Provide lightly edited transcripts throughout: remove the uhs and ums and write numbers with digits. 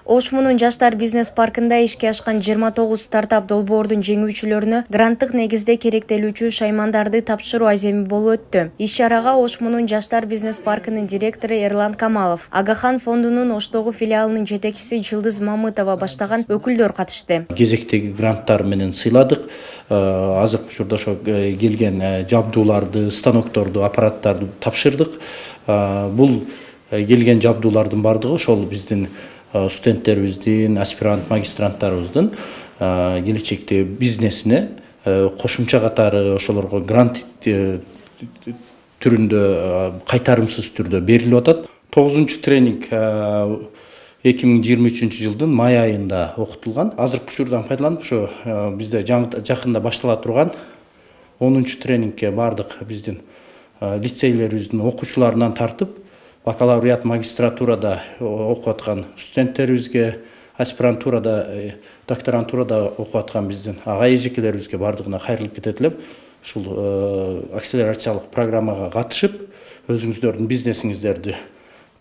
Ошмунун Жаштар бизнес паркында ишке ашкан 29 стартап долбоордун жеңүүчүлөрүнө гранттык негизде керектелүүчү шаймандарды тапшыруу аземи болуп өттү. Иш-чарага Ошмунун Жаштар бизнес паркынын директору Эрлан Камалов, Агахан фондунун Оштогу филиалынын жетекчиси Жылдыз Мамытова баштаган өкүлдөр катышты. Кезектеги гранттар менен сыйладык. Азыркы учурда ошо келген жабдууларды, станокторду, аппараттарды тапшырдык. Бул келген жабдуулардын бардыгы ошол биздин студенттерибиздин, аспирант, магистранттарыбыздын келечекте бизнесине кошумча катары ошолорго грант түрүндө кайтарымсыз түрдө берилип атат. 9-чу тренинг 2023 жылдын май айында окутулган. Азыркы учурдан пайдаланып ошо бизде жакында баштала турган 10-чу тренингке бардык биздин лицейлерибиздин окуучуларынан тартып бакалавриат, магистратурада окуп аткан студенттерибизге, аспирантурада, докторантурада окуп аткан биздин ага эжекелерибизге бардыгына кайрылып кетет элем. Ушул акселерациялык программага катышып, өзүңүздөрдүн бизнесиңиздерди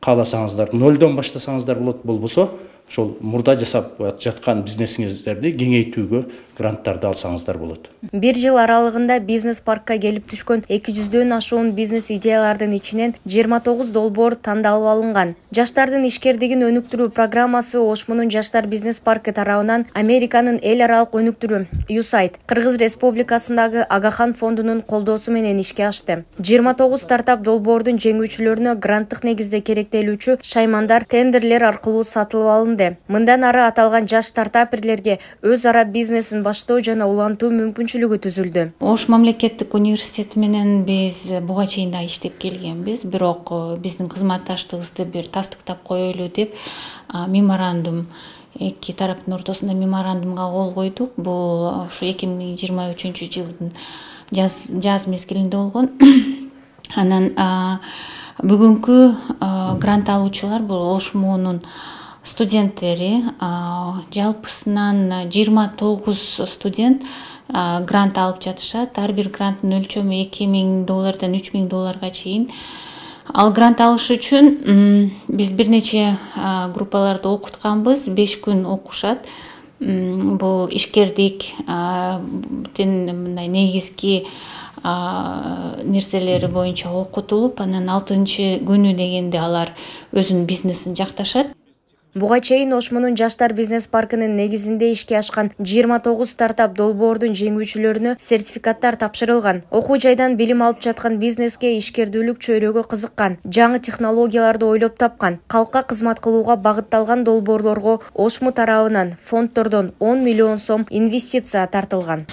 кааласаңыздар, нолдон баштасаңыздар болот, болбосо ошол мурда жасап жаткан бизнесиңиздерди кеңейтүүгө гранттарды алсаңыздар болот. Бир жыл аралыгында бизнес паркка келип түшкөн 200дөн ашуун бизнес идеялардын ичинен 29 долбоор тандалып алынган. Жаштардын ишкердигин өнүктүрүү программасы Ошмунун Жаштар бизнес паркы тарабынан Американын эл аралык өнүктүрүү USAID Кыргыз Республикасындагы Агахан фондунун колдоосу менен ишке ашты. 29 стартап долбоордун жеңүүчүлөрүнө гранттык негизде керектелүүчү шаймандар тендерлер аркылуу сатылып алынды. Мындан ары аталган жаш стартаперлерге өз ара бизнесин баштоо жана улантуу мүмкүнчүлүгү түзүлдү. Ош мамлекеттик университети менен биз буга чейин да иштеп келгенбиз, бирок биздин кызматташтыгыбызды бир тастыктап коелу деп меморандум, эки тараптын ортосунда меморандумга кол койдук. Бул ушу 2023 жылдын жаз мезгилинде болгон. Анан бүгүнкү грант алуучулар бул Ошмунун студенттери, жалпысынан 29 студент грант алып жатышат. Ар бир гранттын өлчөмү $2000 $3000 чейин. Ал грант алыш үчүн биз бир нече группаларды окутканбыз, 5 күн окушат. Бул ишкердик мындай негизги нерселери боюнча окутулуп, анан 6-күнү дегенде алар өзүнүн бизнесин жакташат. Буга чейин Ошмунун Жаштар бизнес паркынын негизинде ишке ашкан 29 стартап долбоордун жеңүүчүлөрүнө сертификаттар тапшырылган. Окуу жайдан билим алып жаткан бизнеске ишкердүүлүк чөйрөгө кызыккан, жаңы технологияларды ойлоп тапкан, калкка кызмат кылууга багытталган долбоорлорго Ошму тарабынан фонддордон 10 миллион сом инвестиция тартылган.